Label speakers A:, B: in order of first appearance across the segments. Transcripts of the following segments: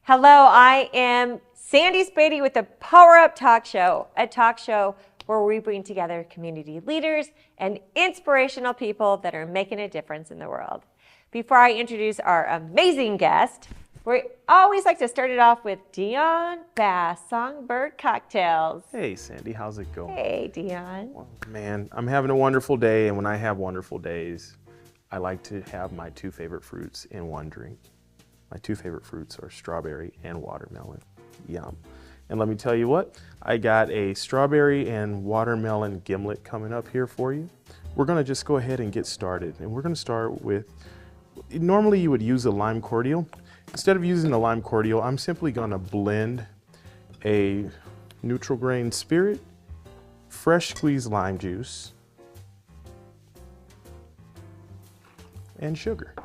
A: Hello, I am Sandy Spady with the Power Up Talk Show, a talk show where we bring together community leaders and inspirational people that are making a difference in the world. Before I introduce our amazing guest, we always like to start it off with Deion Bass, Songbird Cocktails.
B: Hey, Sandy, how's it going?
A: Hey, Deion.
B: Well, man, I'm having a wonderful day, and when I have wonderful days, I like to have my two favorite fruits in one drink. My two favorite fruits are strawberry and watermelon. Yum. And let me tell you what, I got a strawberry and watermelon gimlet coming up here for you. We're gonna just go ahead and get started. And we're gonna start with, normally you would use a lime cordial. Instead of using a lime cordial, I'm simply gonna blend a neutral grain spirit, fresh squeezed lime juice, and sugar.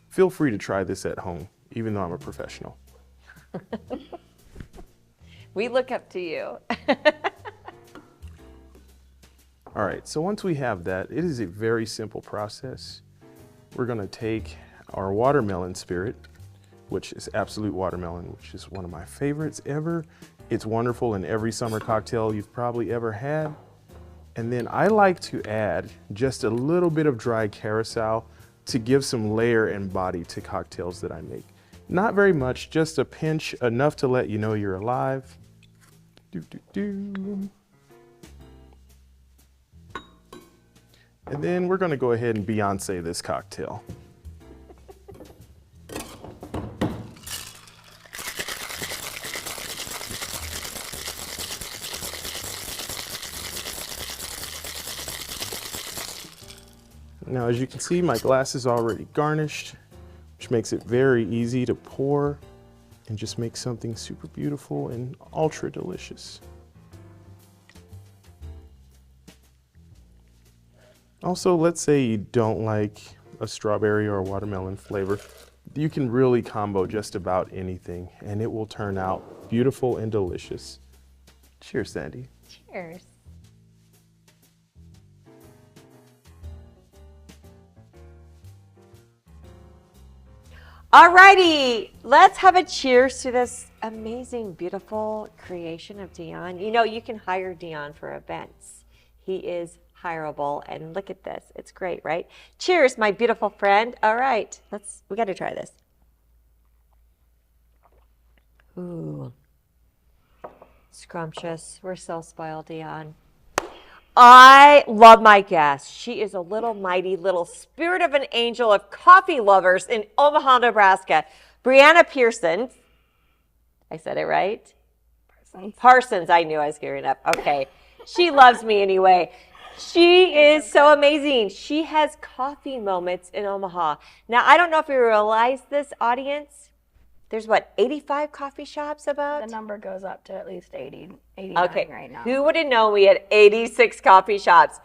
B: Feel free to try this at home, even though I'm a professional.
A: We look up to you.
B: All right, so once we have that, it is a very simple process. We're gonna take our watermelon spirit, which is Absolute Watermelon, which is one of my favorites ever. It's wonderful in every summer cocktail you've probably ever had. And then I like to add just a little bit of dry carousel to give some layer and body to cocktails that I make. Not very much, just a pinch, enough to let you know you're alive. And then we're gonna go ahead and Beyonce this cocktail. Now, as you can see, my glass is already garnished, which makes it very easy to pour and just make something super beautiful and ultra delicious. Also, let's say you don't like a strawberry or a watermelon flavor. You can really combo just about anything and it will turn out beautiful and delicious. Cheers, Sandy.
A: Cheers. Alrighty, let's have a cheers to this amazing, beautiful creation of Deion. You know, you can hire Deion for events. He is hireable, and look at this. It's great, right? Cheers, my beautiful friend. All right, we got to try this. Ooh, scrumptious. We're so spoiled, Deion. I love my guest. She is a little mighty little spirit of an angel of coffee lovers in Omaha, Nebraska. Brianna Pearson. I said it right? Parsons. I knew I was screwing up. Okay. She loves me anyway. She is so amazing. She has coffee moments in Omaha. Now, I don't know if you realize this, audience. There's what, 85 coffee shops about?
C: The number goes up to at least 80, 89 right now.
A: Who would have known we had 86 coffee shops?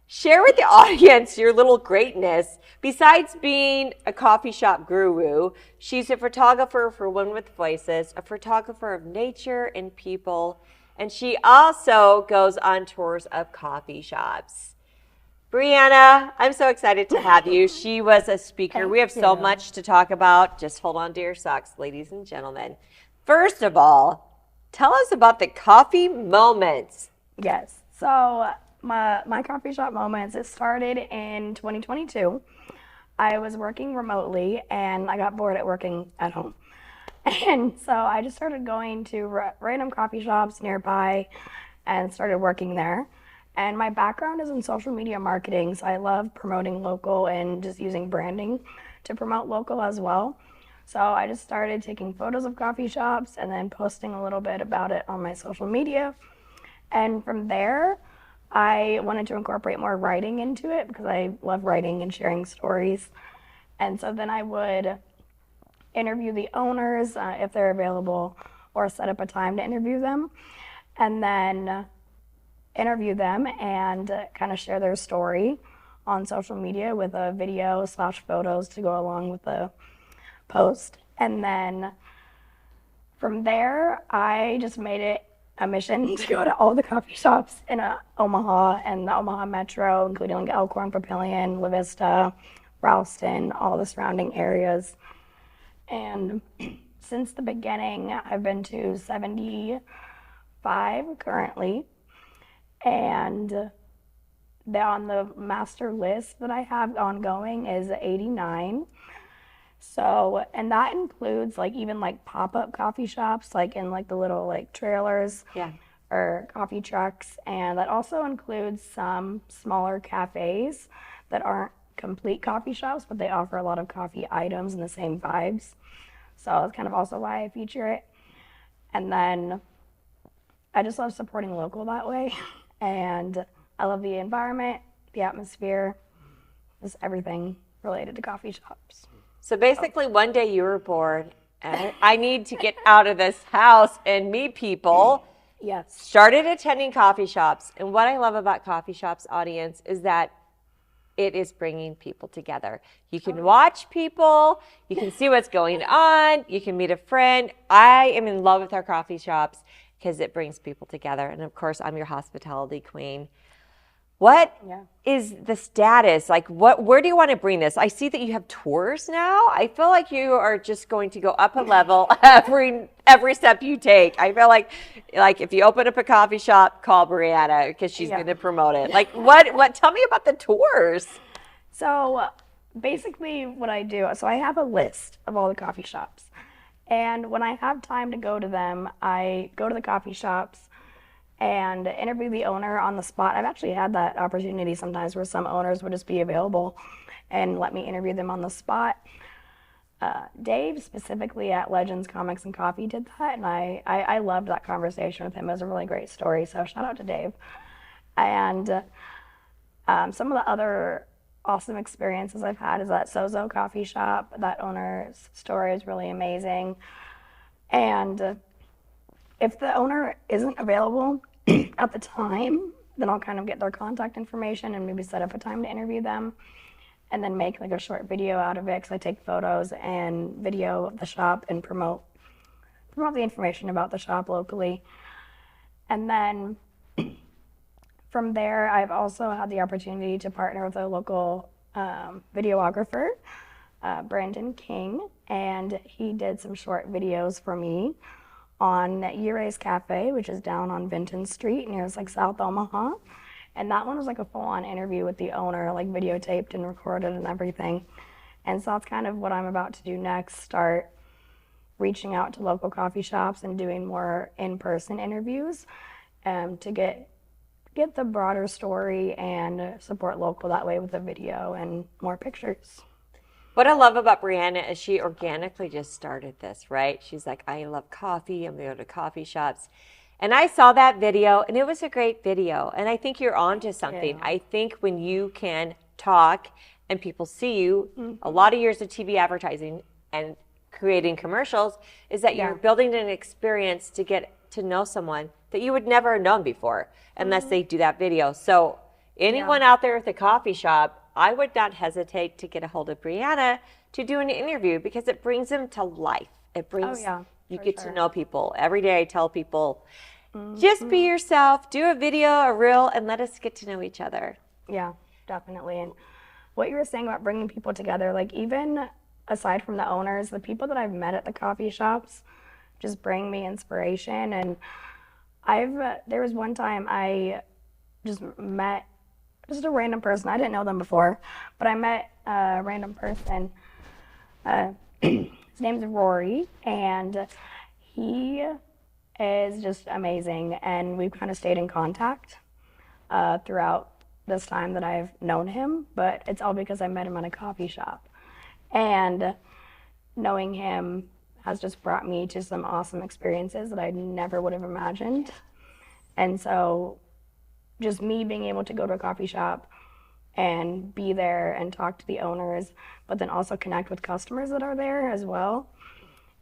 A: Share with the audience your little greatness. Besides being a coffee shop guru, she's a photographer for One with Voices, a photographer of nature and people, and she also goes on tours of coffee shops. Brianna, I'm so excited to have you. She was a speaker. We have so much to talk about. Just hold on to your socks, ladies and gentlemen. First of all, tell us about the coffee moments.
C: Yes. So my coffee shop moments, it started in 2022. I was working remotely and I got bored at working at home. And so I just started going to random coffee shops nearby and started working there. And my background is in social media marketing, so I love promoting local and just using branding to promote local as well. So I just started taking photos of coffee shops and then posting a little bit about it on my social media. And from there, I wanted to incorporate more writing into it because I love writing and sharing stories. And so then I would interview the owners if they're available or set up a time to interview them. And then interview them and kind of share their story on social media with a video / photos to go along with the post. And then from there, I just made it a mission to go to all the coffee shops in Omaha and the Omaha Metro, including like Elkhorn, Papillion, La Vista, Ralston, all the surrounding areas, And since the beginning, I've been to 75 currently. And on the master list that I have ongoing is 89. So, and that includes like even like pop-up coffee shops, like in like the little like trailers
A: Yeah.
C: or coffee trucks. And that also includes some smaller cafes that aren't complete coffee shops, but they offer a lot of coffee items and the same vibes. So that's kind of also why I feature it. And then I just love supporting local that way. And I love the environment, the atmosphere, just everything related to coffee shops.
A: So basically, one day you were bored, and I need to get out of this house and meet people.
C: Yes.
A: Started attending coffee shops. And what I love about coffee shops, audience, is that it is bringing people together. You can watch people, you can see what's going on, you can meet a friend. I am in love with our coffee shops because it brings people together. And of course, I'm your hospitality queen. What is the status? Like, where do you want to bring this? I see that you have tours now. I feel like you are just going to go up a level every step you take. I feel like if you open up a coffee shop, call Brianna because she's going to promote it. Like, what? Tell me about the tours.
C: So basically what I do, so I have a list of all the coffee shops. And when I have time to go to them, I go to the coffee shops and interview the owner on the spot. I've actually had that opportunity sometimes where some owners would just be available and let me interview them on the spot. Dave, specifically at Legends Comics and Coffee, did that, and I loved that conversation with him. It was a really great story, so shout out to Dave. And some of the other awesome experiences I've had is at Sozo Coffee Shop. That owner's story is really amazing. And if the owner isn't available at the time, then I'll kind of get their contact information and maybe set up a time to interview them and then make like a short video out of it because I take photos and video of the shop and promote the information about the shop locally. And then from there, I've also had the opportunity to partner with a local videographer, Brandon King, and he did some short videos for me on Yure's Cafe, which is down on Vinton Street near like South Omaha. And that one was like a full-on interview with the owner, like videotaped and recorded and everything. And so that's kind of what I'm about to do next, start reaching out to local coffee shops and doing more in-person interviews to get the broader story and support local that way with a video and more pictures.
A: What I love about Brianna is she organically just started this, right? She's like, I love coffee. I'm going to go to coffee shops. And I saw that video, and it was a great video. And I think you're onto something. I think when you can talk and people see you, a lot of years of TV advertising and creating commercials is that you're building an experience to get to know someone that you would never have known before unless they do that video. So anyone out there at the coffee shop, I would not hesitate to get a hold of Brianna to do an interview because it brings them to life. It brings you get to know people. Every day I tell people, just be yourself, do a video, a reel, and let us get to know each other.
C: Yeah, definitely. And what you were saying about bringing people together, like even aside from the owners, the people that I've met at the coffee shops just bring me inspiration. And there was one time I just met just a random person. I didn't know them before, but I met a random person. His name's Rory, and he is just amazing. And we've kind of stayed in contact throughout this time that I've known him, but it's all because I met him at a coffee shop. And knowing him has just brought me to some awesome experiences that I never would have imagined. And so just me being able to go to a coffee shop and be there and talk to the owners, but then also connect with customers that are there as well.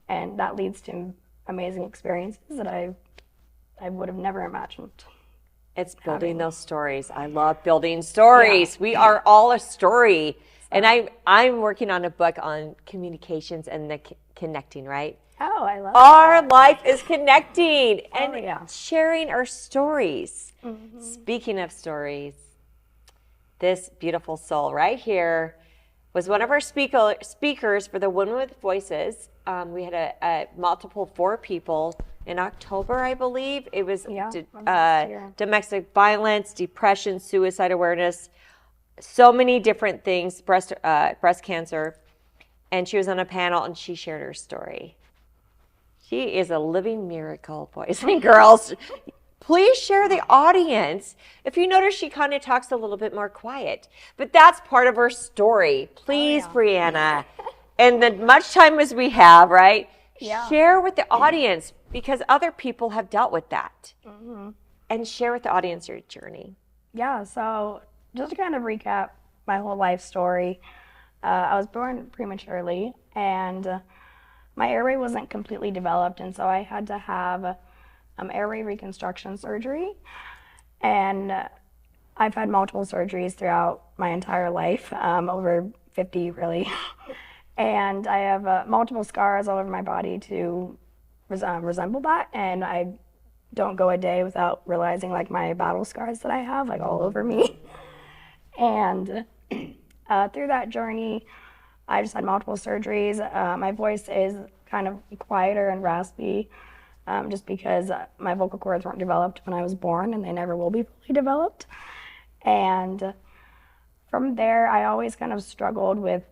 C: And that leads to amazing experiences that I would have never imagined.
A: It's building those stories. I love building stories. We are all a story. And I'm working on a book on communications and the connecting, right?
C: Oh, I love
A: Our
C: that.
A: life is connecting and sharing our stories. Speaking of stories, this beautiful soul right here was one of our speakers for the Women with Voices we had a multiple 4 people in October, I believe. It was
C: last year.
A: domestic violence, depression, suicide awareness, so many different things, breast cancer. And she was on a panel and she shared her story. She is a living miracle, boys and girls. Please share the audience. If you notice, she kind of talks a little bit more quiet, but that's part of her story. Please, Brianna, and as much time as we have, right?
C: Yeah.
A: Share with the audience because other people have dealt with that. And share with the audience your journey.
C: Yeah, so just to kind of recap my whole life story, I was born prematurely and my airway wasn't completely developed, and so I had to have airway reconstruction surgery. And I've had multiple surgeries throughout my entire life, over 50 really. And I have multiple scars all over my body to resemble that, and I don't go a day without realizing like my battle scars that I have like all over me. And through that journey, I just had multiple surgeries. My voice is kind of quieter and raspy, just because my vocal cords weren't developed when I was born, and they never will be fully developed. And from there, I always kind of struggled with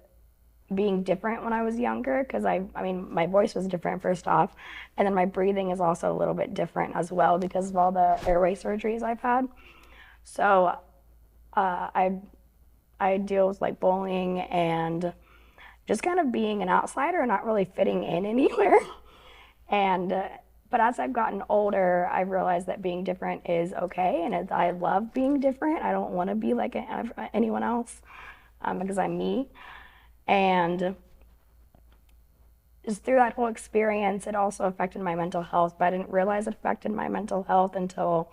C: being different when I was younger, because I mean, my voice was different first off, and then my breathing is also a little bit different as well because of all the airway surgeries I've had. So I deal with like bullying and just kind of being an outsider and not really fitting in anywhere. And but as I've gotten older, I've realized that being different is okay, and I love being different. I don't want to be like anyone else, because I'm me. And just through that whole experience, it also affected my mental health, but I didn't realize it affected my mental health until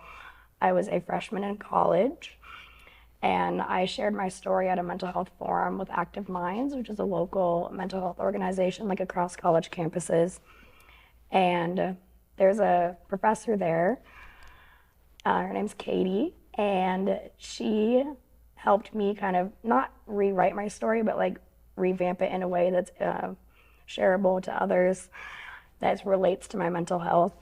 C: I was a freshman in college. And I shared my story at a mental health forum with Active Minds, which is a local mental health organization like across college campuses. And there's a professor there, her name's Katie, and she helped me kind of not rewrite my story, but like revamp it in a way that's shareable to others, that relates to my mental health.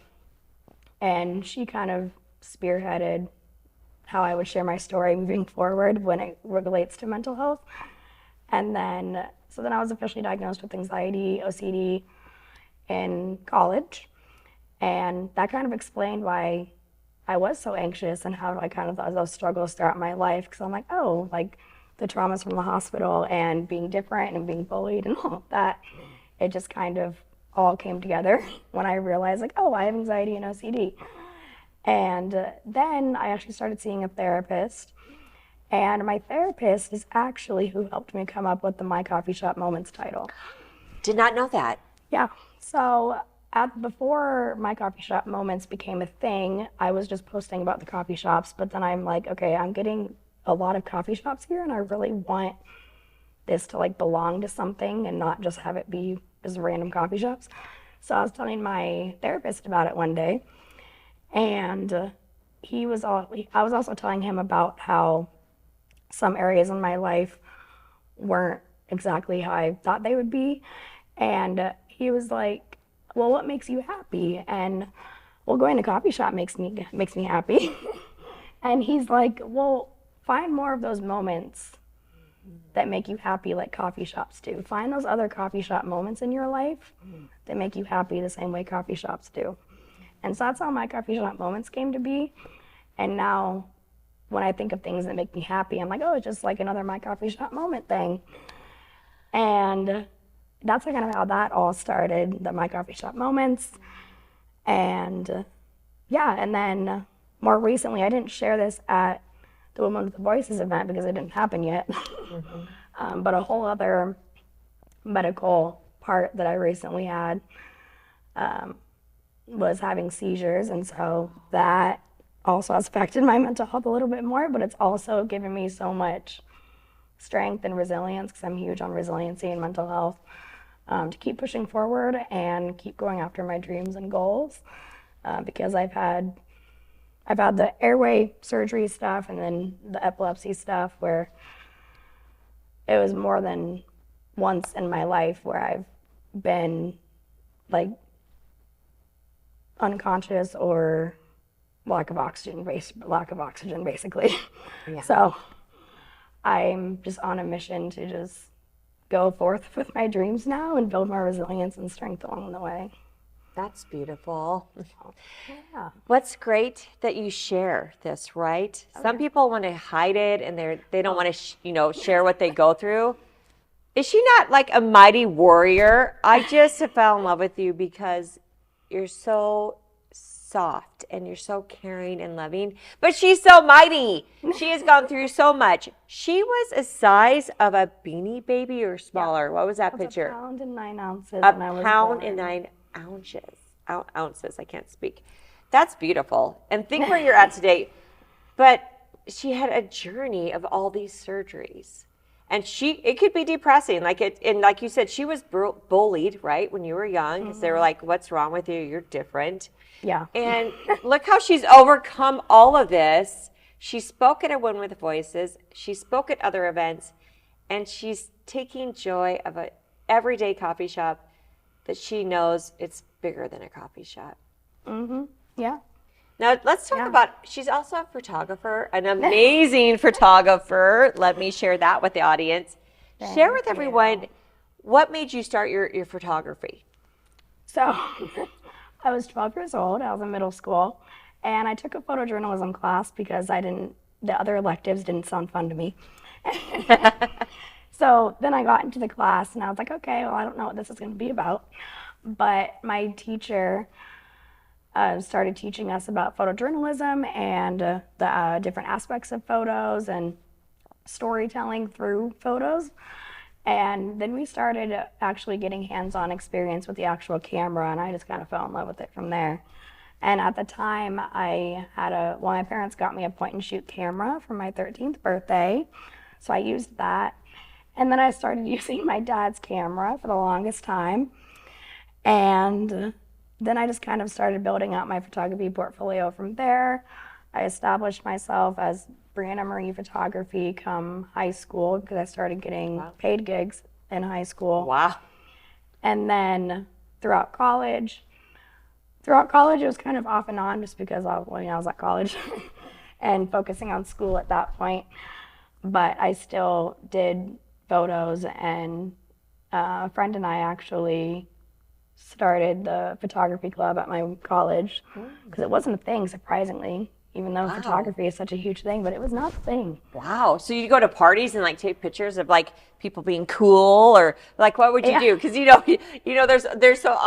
C: And she kind of spearheaded how I would share my story moving forward when it relates to mental health. And then, so then I was officially diagnosed with anxiety, OCD in college. And that kind of explained why I was so anxious and how I kind of thought those struggles throughout my life. Because I'm like, oh, like the traumas from the hospital and being different and being bullied and all of that, it just kind of all came together when I realized like, oh, I have anxiety and OCD. And then I actually started seeing a therapist, and my therapist is actually who helped me come up with the My Coffee Shop Moments title.
A: Did not know that.
C: Yeah, so before My Coffee Shop Moments became a thing, I was just posting about the coffee shops, but then I'm like, okay, I'm getting a lot of coffee shops here, and I really want this to like belong to something and not just have it be just random coffee shops. So I was telling my therapist about it one day, and I was also telling him about how some areas in my life weren't exactly how I thought they would be. And he was like, well, what makes you happy? And well, going to coffee shop makes me happy. And he's like, well, find more of those moments that make you happy like coffee shops do. Find those other coffee shop moments in your life that make you happy the same way coffee shops do. And so that's how My Coffee Shop Moments came to be. And now when I think of things that make me happy, I'm like, oh, it's just like another My Coffee Shop Moment thing. And that's kind of how that all started, the My Coffee Shop Moments. And yeah, and then more recently, I didn't share this at the Women with Voices event because it didn't happen yet. But a whole other medical part that I recently had was having seizures, and so that also has affected my mental health a little bit more, but it's also given me so much strength and resilience, because I'm huge on resiliency and mental health, to keep pushing forward and keep going after my dreams and goals, because I've had the airway surgery stuff and then the epilepsy stuff where it was more than once in my life where I've been like unconscious or lack of oxygen, basically.
A: Yeah.
C: So I'm just on a mission to just go forth with my dreams now and build more resilience and strength along the way.
A: That's beautiful.
C: Yeah.
A: What's great that you share this, right? Some people want to hide it and they don't want to, share what they go through. Is she not like a mighty warrior? I just fell in love with you because you're so soft and you're so caring and loving, but she's so mighty. She has gone through so much. She was a size of a Beanie Baby or smaller. What was that picture?
C: A pound and 9 ounces.
A: A
C: when I was
A: pound
C: born.
A: and 9 ounces. Ounces. I can't speak. That's beautiful. And think where you're at today. But she had a journey of all these surgeries. And it could be depressing. And like you said, she was bullied, right, when you were young, because they were like, what's wrong with you? You're different.
C: Yeah.
A: And look how she's overcome all of this. She spoke at a One with Voices. She spoke at other events. And she's taking joy of an everyday coffee shop that she knows it's bigger than a coffee shop.
C: Mm-hmm. Yeah.
A: Now, let's talk about, she's also a photographer, an amazing photographer. Let me share that with the audience. Share with everyone, what made you start your photography?
C: So I was 12 years old. I was in middle school. And I took a photojournalism class because the other electives didn't sound fun to me. So then I got into the class and I was like, okay, well, I don't know what this is going to be about. But my teacher started teaching us about photojournalism and the different aspects of photos and storytelling through photos. And then we started actually getting hands-on experience with the actual camera, and I just kind of fell in love with it from there. And at the time, my parents got me a point-and-shoot camera for my 13th birthday, so I used that. And then I started using my dad's camera for the longest time. And then I just kind of started building out my photography portfolio from there. I established myself as Brianna Marie Photography come high school because I started getting paid gigs in high school.
A: Wow.
C: And then throughout college, it was kind of off and on just because I was at college and focusing on school at that point. But I still did photos, and a friend and I actually started the photography club at my college because it wasn't a thing, surprisingly, even though photography is such a huge thing, but it was not a thing.
A: Wow. So you go to parties and like take pictures of like people being cool, or like what would you do? Because there's so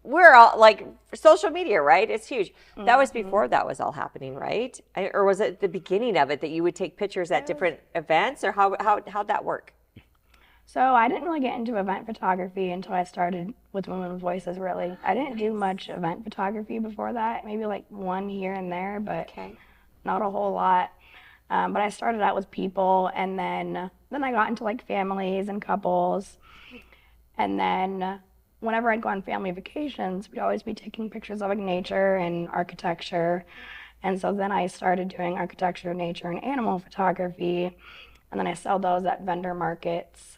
A: we're all like social media, right? It's huge. That was before that was all happening, right? Or was it the beginning of it that you would take pictures at different events, or how'd that work?
C: So I didn't really get into event photography until I started with Women with Voices, really. I didn't do much event photography before that, maybe like one here and there, but not a whole lot. But I started out with people, and then I got into like families and couples. And then whenever I'd go on family vacations, we'd always be taking pictures of like nature and architecture. And so then I started doing architecture, nature, and animal photography. And then I sell those at vendor markets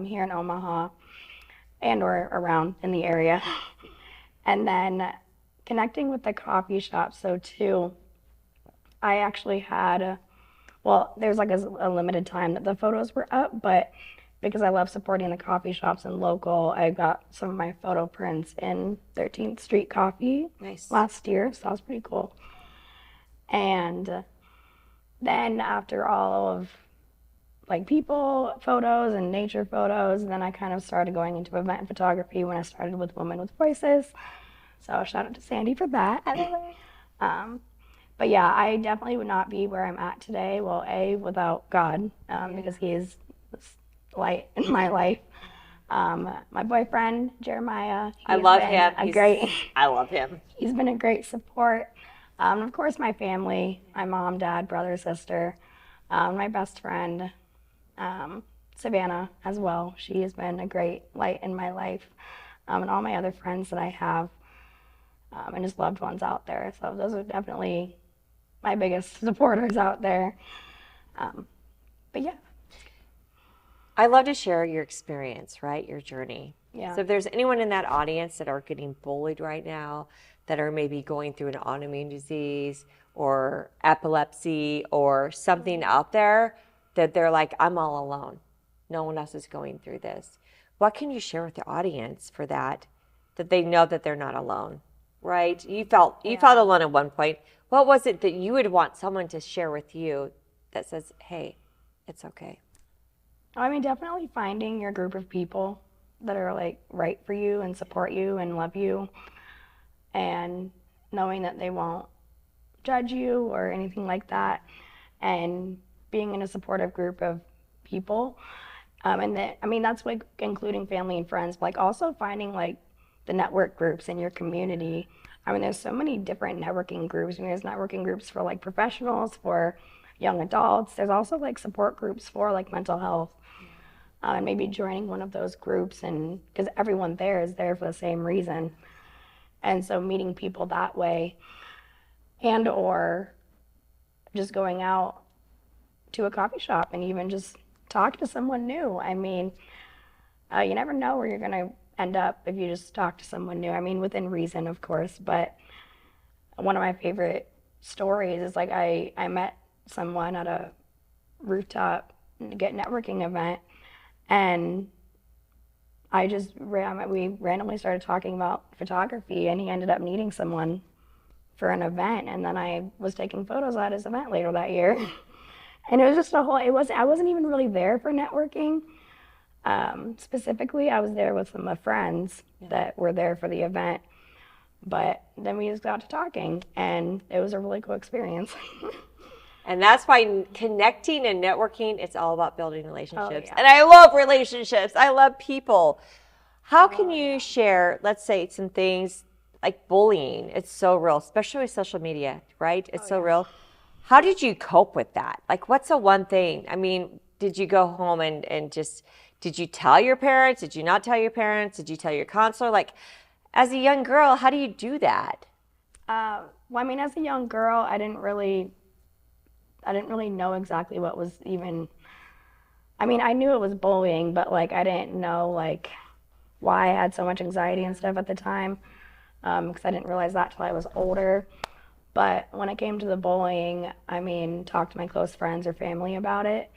C: here in Omaha and or around in the area. And then connecting with the coffee shop. So too, I actually had, there's like a limited time that the photos were up, but because I love supporting the coffee shops and local, I got some of my photo prints in 13th Street Coffee last year, so that was pretty cool. And then after all of like people photos and nature photos, then I kind of started going into event photography when I started with Women with Voices. So shout out to Sandy for that. But yeah, I definitely would not be where I'm at today. Well, without God, because He is light in my life. My boyfriend Jeremiah.
A: I love him.
C: I love him. He's been a great support. Of course, my family, my mom, dad, brother, sister, my best friend. Savannah as well. She has been a great light in my life, and all my other friends that I have, and just loved ones out there. So those are definitely my biggest supporters out there. But yeah.
A: I love to share your experience, right? Your journey.
C: Yeah.
A: So if there's anyone in that audience that are getting bullied right now, that are maybe going through an autoimmune disease or epilepsy or something out there that they're like, I'm all alone. No one else is going through this. What can you share with the audience for that they know that they're not alone, right? You felt alone at one point. What was it that you would want someone to share with you that says, hey, it's okay?
C: I mean, definitely finding your group of people that are like right for you and support you and love you, and knowing that they won't judge you or anything like that, and being in a supportive group of people. And that, I mean, that's like including family and friends, but like also finding like the network groups in your community. I mean, there's so many different networking groups. I mean, there's networking groups for like professionals, for young adults. There's also like support groups for like mental health. And maybe joining one of those groups, and because everyone there is there for the same reason. And so meeting people that way, and or just going out to a coffee shop and even just talk to someone new. I mean, you never know where you're going to end up if you just talk to someone new. I mean, within reason, of course, but one of my favorite stories is like I met someone at a rooftop networking event, and we randomly started talking about photography, and he ended up needing someone for an event, and then I was taking photos at his event later that year. And it was just I wasn't even really there for networking. Specifically, I was there with some of my friends that were there for the event. But then we just got to talking, and it was a really cool experience.
A: And that's why connecting and networking, it's all about building relationships.
C: Oh, yeah.
A: And I love relationships. I love people. How can you share, let's say, some things like bullying? It's so real, especially with social media, right? It's so real. How did you cope with that? Like, what's the one thing? I mean, did you go home and just, did you tell your parents? Did you not tell your parents? Did you tell your counselor? Like, as a young girl, how do you do that?
C: Well, I mean, as a young girl, I didn't really know exactly what was even, I mean, I knew it was bullying, but like, I didn't know like why I had so much anxiety and stuff at the time, because I didn't realize that till I was older. But when it came to the bullying, I mean, talk to my close friends or family about it,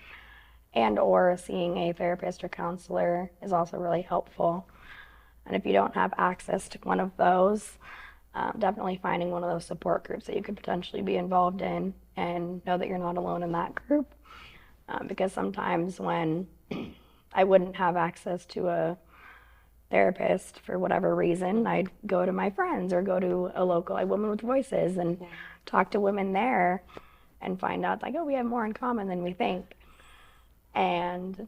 C: and or seeing a therapist or counselor is also really helpful. And if you don't have access to one of those, definitely finding one of those support groups that you could potentially be involved in, and know that you're not alone in that group. Because sometimes when I wouldn't have access to a therapist for whatever reason, I'd go to my friends or go to a local Women with Voices and talk to women there and find out like, oh, we have more in common than we think. And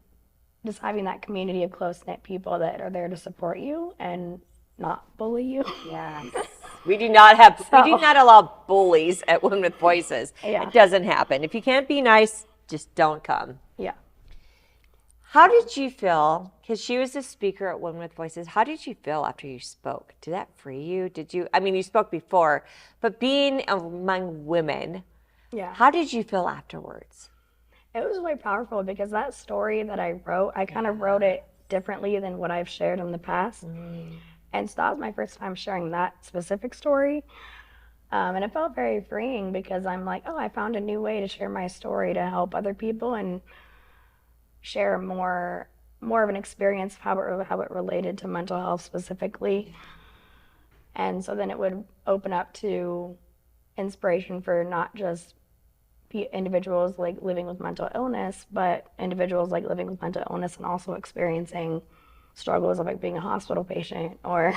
C: just having that community of close-knit people that are there to support you and not bully you.
A: Yes. We do not allow bullies at Women with Voices.
C: Yeah.
A: It doesn't happen. If you can't be nice, just don't come.
C: Yeah.
A: How did you feel? Because she was a speaker at Women with Voices. How did you feel after you spoke? Did that free you? I mean, you spoke before, but being among women, how did you feel afterwards?
C: It was really powerful because that story that I wrote, I kind of wrote it differently than what I've shared in the past. And so that was my first time sharing that specific story. And it felt very freeing because I'm like, oh, I found a new way to share my story to help other people and share more of an experience of how it related to mental health specifically. And so then it would open up to inspiration for not just individuals like living with mental illness, but individuals like living with mental illness and also experiencing struggles of like being a hospital patient, or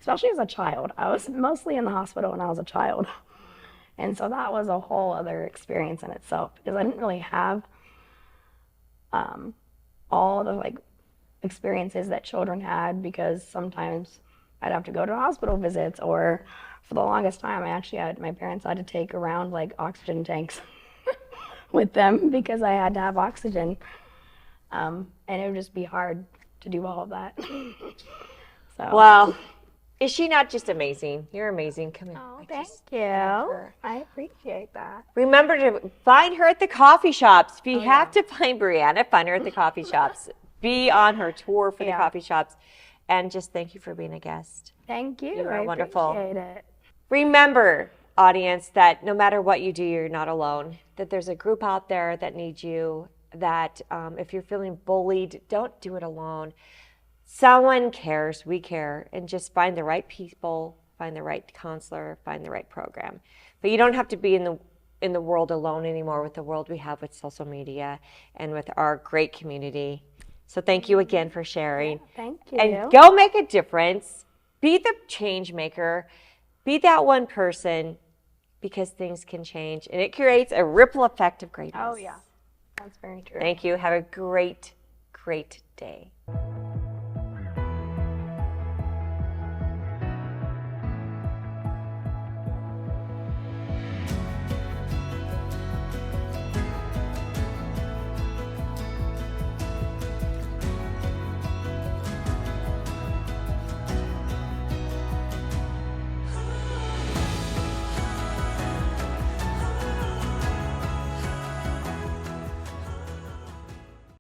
C: especially as a child. I was mostly in the hospital when I was a child. And so that was a whole other experience in itself because I didn't really have all the like experiences that children had, because sometimes I'd have to go to hospital visits, or for the longest time my parents had to take around like oxygen tanks with them because I had to have oxygen, and it would just be hard to do all of that. So.
A: Well, is she not just amazing? You're amazing. Come here.
C: Oh, thank you. I appreciate that.
A: Remember to find her at the coffee shops. If you have to find Brianna, find her at the coffee shops. Be on her tour for the coffee shops. and just thank you for being a guest.
C: Thank you.
A: You are
C: I
A: wonderful.
C: appreciate it.
A: Remember, audience, that no matter what you do, you're not alone, that there's a group out there that needs you, that if you're feeling bullied, don't do it alone. Someone cares, we care, and just find the right people, find the right counselor, find the right program. But you don't have to be in the world alone anymore with the world we have with social media and with our great community. So thank you again for sharing.
C: Yeah, thank you.
A: And go make a difference. Be the change maker. Be that one person, because things can change and it creates a ripple effect of greatness.
C: Oh, yeah. That's very true.
A: Thank you. Have a great, great day.